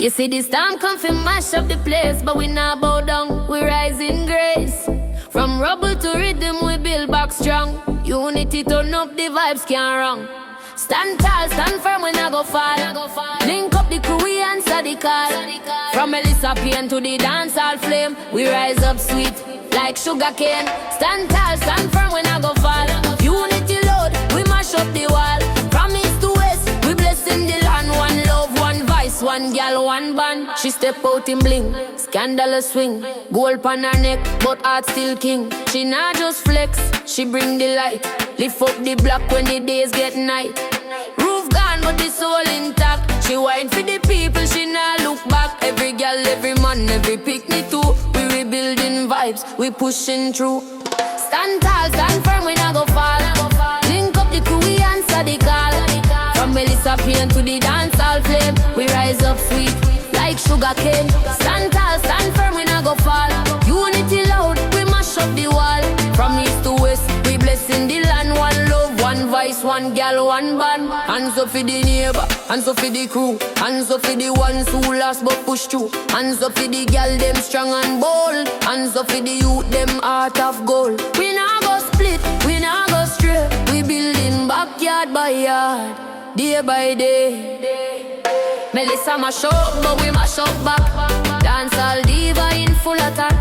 You see this time come fi mash up the place, but we not bow down, we rise in grace. From rubble to rhythm we build back strong. Unity turn up, the vibes can't wrong. Stand tall, stand firm, we not go fall. Link up the crew, we answer the call. From Melissa Payne to the dancehall flame, we rise up sweet like sugar cane. Stand tall, stand firm, we not go fall. Unity load, we mash up the wall. From east to west, we blessing the land. One love, one vice, one gal, one band. She step out in bling, scandalous swing. Gold pan her neck, but heart still king. She not just flex, she bring the light. Lift up the block when the days get night. Roof gone, but the soul intact. She whine for the people, she not look back. Every gal, every man, every picnic too. We rebuilding vibes, we pushing through. Stand tall, stand firm, we not go fall. Link up the crew, we answer the call. From Melissa Payne to the dancehall flame, we rise up sweet like sugar cane. Stand tall, stand firm, we not go fall. Unity loud, we mash up the wall. From east to west, we blessing the land. One love, one vice, one gal, one band. Hands up for the neighbor, hands up for the crew. Hands up for the ones who lost but push through. Hands up for the gal, them strong and bold. Hands up for the youth, them heart of gold. We not go split, we not go stray. We building backyard by yard, day by day. Melissa mash up, but we mash up back. Dancehall diva in full attack.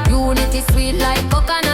Unity sweet like coconut.